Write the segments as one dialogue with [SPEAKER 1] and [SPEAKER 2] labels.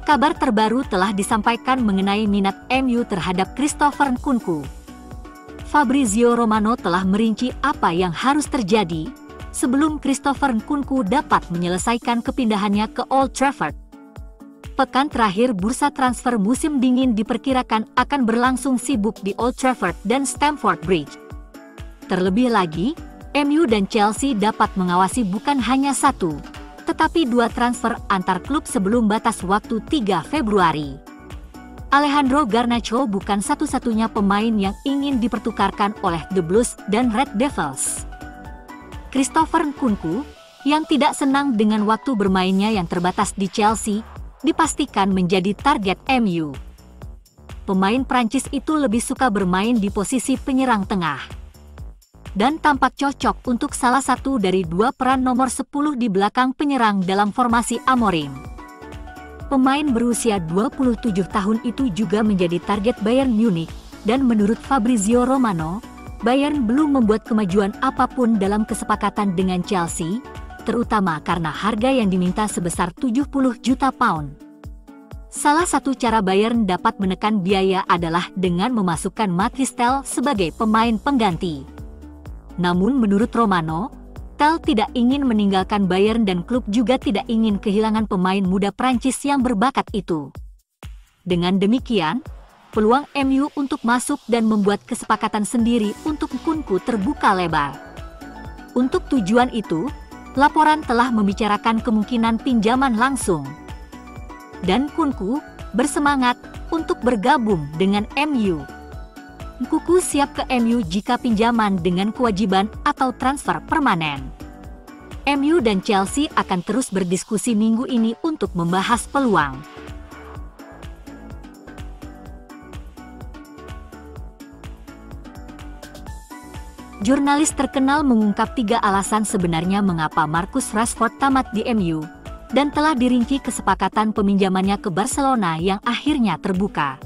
[SPEAKER 1] kabar terbaru telah disampaikan mengenai minat MU terhadap Christopher Nkunku. Fabrizio Romano telah merinci apa yang harus terjadi sebelum Christopher Nkunku dapat menyelesaikan kepindahannya ke Old Trafford. Pekan terakhir bursa transfer musim dingin diperkirakan akan berlangsung sibuk di Old Trafford dan Stamford Bridge. Terlebih lagi, MU dan Chelsea dapat mengawasi bukan hanya satu, tetapi dua transfer antar klub sebelum batas waktu 3 Februari. Alejandro Garnacho bukan satu-satunya pemain yang ingin dipertukarkan oleh The Blues dan Red Devils. Christopher Nkunku, yang tidak senang dengan waktu bermainnya yang terbatas di Chelsea, dipastikan menjadi target MU. Pemain Prancis itu lebih suka bermain di posisi penyerang tengah dan tampak cocok untuk salah satu dari dua peran nomor 10 di belakang penyerang dalam formasi Amorim. Pemain berusia 27 tahun itu juga menjadi target Bayern Munich, dan menurut Fabrizio Romano, Bayern belum membuat kemajuan apapun dalam kesepakatan dengan Chelsea, terutama karena harga yang diminta sebesar 70 juta pound. Salah satu cara Bayern dapat menekan biaya adalah dengan memasukkan Mathys Tel sebagai pemain pengganti. Namun menurut Romano, Tel tidak ingin meninggalkan Bayern dan klub juga tidak ingin kehilangan pemain muda Prancis yang berbakat itu. Dengan demikian, peluang MU untuk masuk dan membuat kesepakatan sendiri untuk Nkunku terbuka lebar. Untuk tujuan itu, laporan telah membicarakan kemungkinan pinjaman langsung. Dan Nkunku bersemangat untuk bergabung dengan MU. Nkunku siap ke MU jika pinjaman dengan kewajiban atau transfer permanen. MU dan Chelsea akan terus berdiskusi minggu ini untuk membahas peluang. Jurnalis terkenal mengungkap 3 alasan sebenarnya mengapa Marcus Rashford tamat di MU, dan telah dirinci kesepakatan peminjamannya ke Barcelona yang akhirnya terbuka.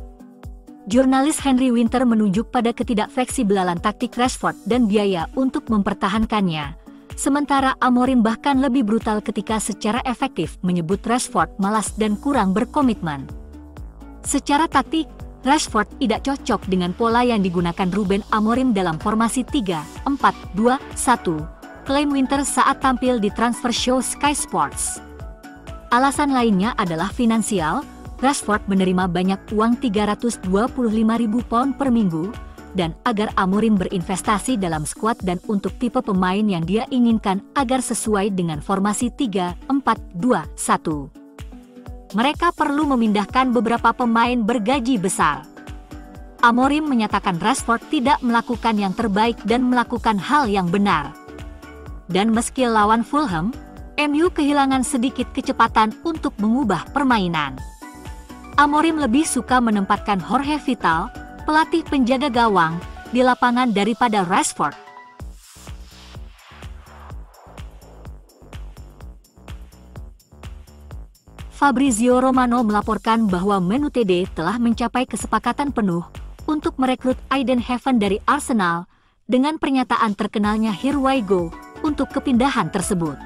[SPEAKER 1] Jurnalis Henry Winter menunjuk pada ketidakfleksibelan taktik Rashford dan biaya untuk mempertahankannya, sementara Amorim bahkan lebih brutal ketika secara efektif menyebut Rashford malas dan kurang berkomitmen. Secara taktik, Rashford tidak cocok dengan pola yang digunakan Ruben Amorim dalam formasi 3-4-2-1, klaim Winter saat tampil di transfer show Sky Sports. Alasan lainnya adalah finansial. Rashford menerima banyak uang 325.000 pound per minggu, dan agar Amorim berinvestasi dalam skuad dan untuk tipe pemain yang dia inginkan agar sesuai dengan formasi 3-4-2-1. Mereka perlu memindahkan beberapa pemain bergaji besar. Amorim menyatakan Rashford tidak melakukan yang terbaik dan melakukan hal yang benar. Dan meski lawan Fulham, MU kehilangan sedikit kecepatan untuk mengubah permainan. Amorim lebih suka menempatkan Jorge Vital, pelatih penjaga gawang, di lapangan daripada Rashford. Fabrizio Romano melaporkan bahwa Man United telah mencapai kesepakatan penuh untuk merekrut Aiden Heaven dari Arsenal, dengan pernyataan terkenalnya "Here we go" untuk kepindahan tersebut.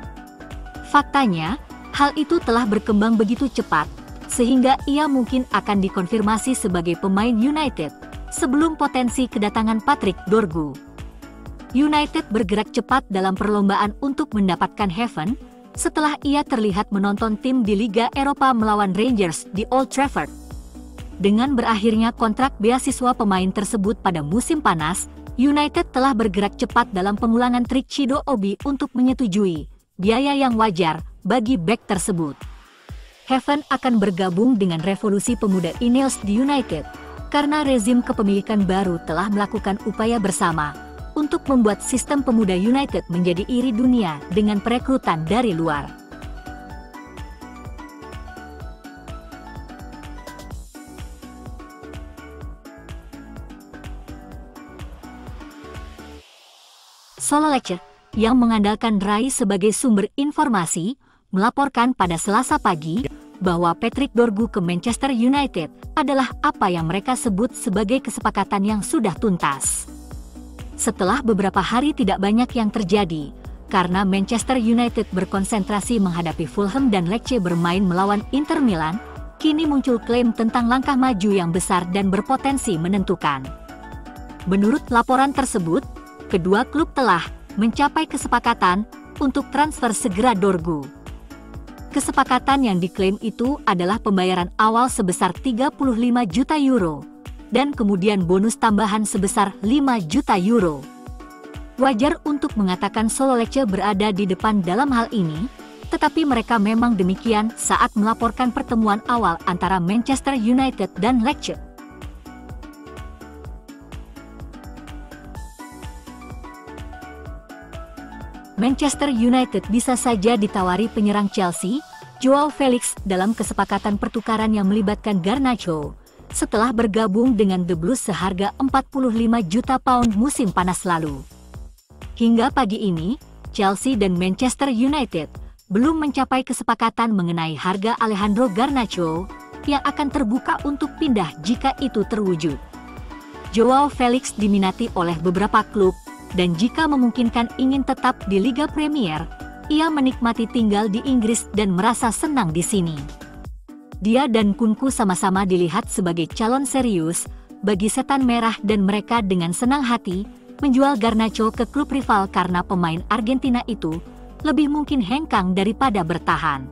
[SPEAKER 1] Faktanya, hal itu telah berkembang begitu cepat, sehingga ia mungkin akan dikonfirmasi sebagai pemain United sebelum potensi kedatangan Patrick Dorgu. United bergerak cepat dalam perlombaan untuk mendapatkan Heaven setelah ia terlihat menonton tim di Liga Eropa melawan Rangers di Old Trafford. Dengan berakhirnya kontrak beasiswa pemain tersebut pada musim panas, United telah bergerak cepat dalam pemulangan trik Chido Obi untuk menyetujui biaya yang wajar bagi bek tersebut. Heaven akan bergabung dengan revolusi pemuda Ineos di United, karena rezim kepemilikan baru telah melakukan upaya bersama untuk membuat sistem pemuda United menjadi iri dunia dengan perekrutan dari luar. Solskjaer, yang mengandalkan Rai sebagai sumber informasi, melaporkan pada Selasa pagi bahwa Patrick Dorgu ke Manchester United adalah apa yang mereka sebut sebagai kesepakatan yang sudah tuntas. Setelah beberapa hari tidak banyak yang terjadi, karena Manchester United berkonsentrasi menghadapi Fulham dan Lecce bermain melawan Inter Milan, kini muncul klaim tentang langkah maju yang besar dan berpotensi menentukan. Menurut laporan tersebut, kedua klub telah mencapai kesepakatan untuk transfer segera Dorgu. Kesepakatan yang diklaim itu adalah pembayaran awal sebesar 35 juta euro dan kemudian bonus tambahan sebesar 5 juta euro. Wajar untuk mengatakan Solo Lecce berada di depan dalam hal ini, tetapi mereka memang demikian saat melaporkan pertemuan awal antara Manchester United dan Lecce. Manchester United bisa saja ditawari penyerang Chelsea, Joao Felix, dalam kesepakatan pertukaran yang melibatkan Garnacho, setelah bergabung dengan The Blues seharga 45 juta pound musim panas lalu. Hingga pagi ini, Chelsea dan Manchester United belum mencapai kesepakatan mengenai harga Alejandro Garnacho yang akan terbuka untuk pindah jika itu terwujud. Joao Felix diminati oleh beberapa klub dan jika memungkinkan ingin tetap di Liga Premier, ia menikmati tinggal di Inggris dan merasa senang di sini. Dia dan Kunku sama-sama dilihat sebagai calon serius bagi Setan Merah dan mereka dengan senang hati menjual Garnacho ke klub rival karena pemain Argentina itu lebih mungkin hengkang daripada bertahan.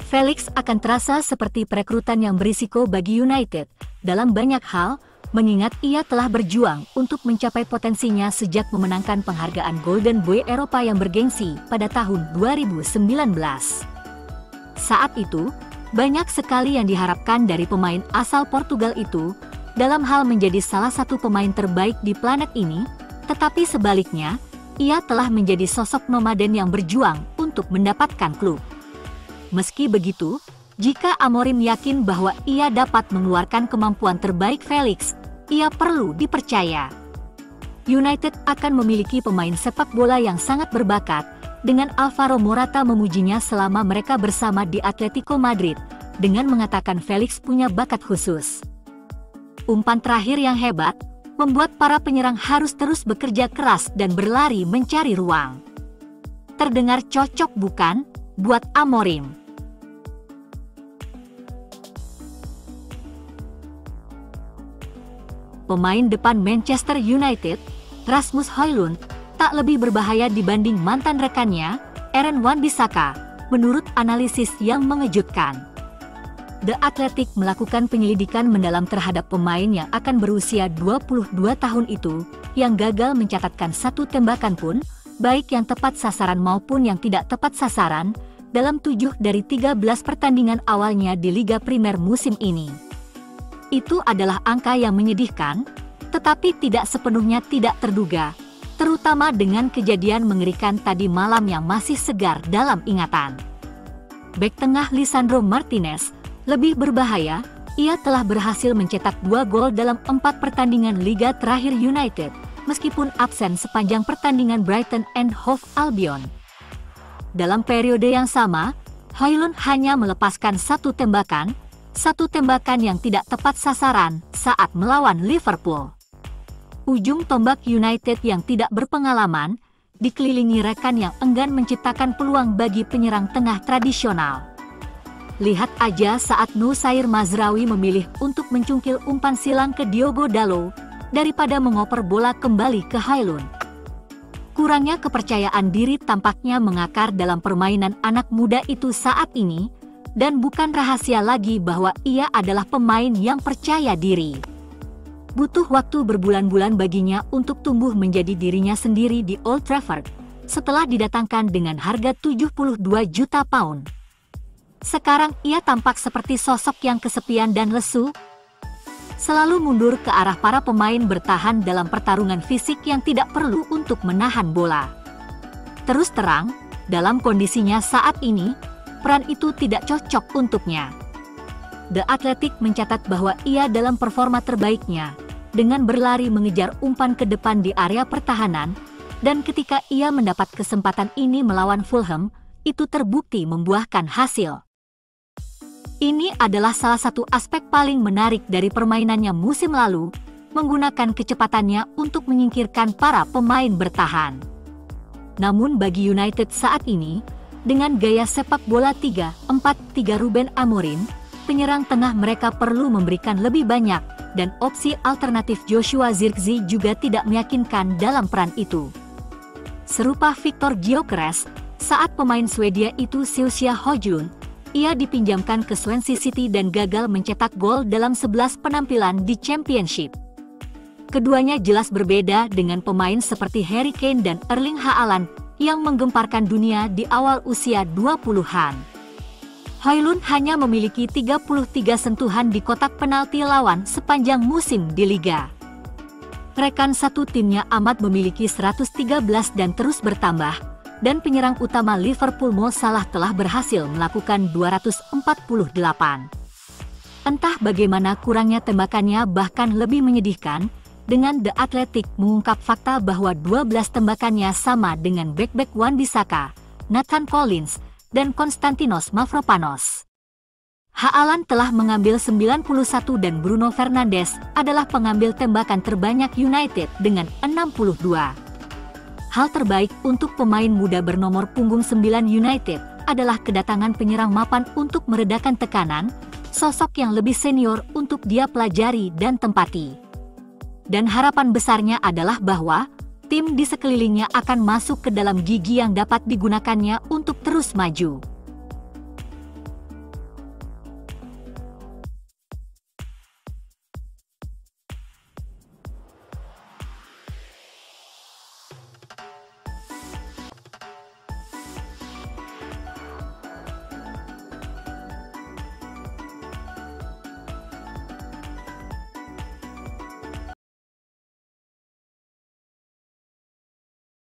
[SPEAKER 1] Felix akan terasa seperti perekrutan yang berisiko bagi United dalam banyak hal, mengingat ia telah berjuang untuk mencapai potensinya sejak memenangkan penghargaan Golden Boy Eropa yang bergengsi pada tahun 2019. Saat itu, banyak sekali yang diharapkan dari pemain asal Portugal itu dalam hal menjadi salah satu pemain terbaik di planet ini, tetapi sebaliknya, ia telah menjadi sosok nomaden yang berjuang untuk mendapatkan klub. Meski begitu, jika Amorim yakin bahwa ia dapat mengeluarkan kemampuan terbaik Felix, ia perlu dipercaya. United akan memiliki pemain sepak bola yang sangat berbakat, dengan Alvaro Morata memujinya selama mereka bersama di Atletico Madrid, dengan mengatakan Felix punya bakat khusus. Umpan terakhir yang hebat membuat para penyerang harus terus bekerja keras dan berlari mencari ruang. Terdengar cocok bukan, buat Amorim? Pemain depan Manchester United, Rasmus Højlund, tak lebih berbahaya dibanding mantan rekannya, Aaron Wan-Bissaka, menurut analisis yang mengejutkan. The Athletic melakukan penyelidikan mendalam terhadap pemain yang akan berusia 22 tahun itu, yang gagal mencatatkan satu tembakan pun, baik yang tepat sasaran maupun yang tidak tepat sasaran, dalam 7 dari 13 pertandingan awalnya di Liga Primer musim ini. Itu adalah angka yang menyedihkan, tetapi tidak sepenuhnya tidak terduga, terutama dengan kejadian mengerikan tadi malam yang masih segar dalam ingatan. Bek tengah Lisandro Martinez lebih berbahaya, ia telah berhasil mencetak 2 gol dalam 4 pertandingan Liga terakhir United, meskipun absen sepanjang pertandingan Brighton and Hove Albion. Dalam periode yang sama, Højlund hanya melepaskan satu tembakan yang tidak tepat sasaran saat melawan Liverpool. Ujung tombak United yang tidak berpengalaman, dikelilingi rekan yang enggan menciptakan peluang bagi penyerang tengah tradisional. Lihat aja saat Nusair Mazraoui memilih untuk mencungkil umpan silang ke Diogo Dalot, daripada mengoper bola kembali ke Højlund. Kurangnya kepercayaan diri tampaknya mengakar dalam permainan anak muda itu saat ini, dan bukan rahasia lagi bahwa ia adalah pemain yang percaya diri. Butuh waktu berbulan-bulan baginya untuk tumbuh menjadi dirinya sendiri di Old Trafford, setelah didatangkan dengan harga 72 juta pound. Sekarang ia tampak seperti sosok yang kesepian dan lesu, selalu mundur ke arah para pemain bertahan dalam pertarungan fisik yang tidak perlu untuk menahan bola. Terus terang, dalam kondisinya saat ini, peran itu tidak cocok untuknya. The Athletic mencatat bahwa ia dalam performa terbaiknya, dengan berlari mengejar umpan ke depan di area pertahanan, dan ketika ia mendapat kesempatan ini melawan Fulham, itu terbukti membuahkan hasil. Ini adalah salah satu aspek paling menarik dari permainannya musim lalu, menggunakan kecepatannya untuk menyingkirkan para pemain bertahan. Namun bagi United saat ini, dengan gaya sepak bola 3-4-3 Ruben Amorim, penyerang tengah mereka perlu memberikan lebih banyak, dan opsi alternatif Joshua Zirkzee juga tidak meyakinkan dalam peran itu. Serupa Viktor Gyökeres, saat pemain Swedia itu seusia Højlund, ia dipinjamkan ke Swansea City dan gagal mencetak gol dalam 11 penampilan di Championship. Keduanya jelas berbeda dengan pemain seperti Harry Kane dan Erling Haaland yang menggemparkan dunia di awal usia 20-an. Højlund hanya memiliki 33 sentuhan di kotak penalti lawan sepanjang musim di Liga. Rekan satu timnya Ahmad memiliki 113 dan terus bertambah, dan penyerang utama Liverpool Mo Salah telah berhasil melakukan 248. Entah bagaimana kurangnya tembakannya bahkan lebih menyedihkan, dengan The Athletic mengungkap fakta bahwa 12 tembakannya sama dengan bek-bek Wan-Bissaka, Nathan Collins, dan Konstantinos Mavropanos. Haaland telah mengambil 91 dan Bruno Fernandes adalah pengambil tembakan terbanyak United dengan 62. Hal terbaik untuk pemain muda bernomor punggung 9 United adalah kedatangan penyerang mapan untuk meredakan tekanan, sosok yang lebih senior untuk dia pelajari dan tempati. Dan harapan besarnya adalah bahwa tim di sekelilingnya akan masuk ke dalam gigi yang dapat digunakannya untuk terus maju.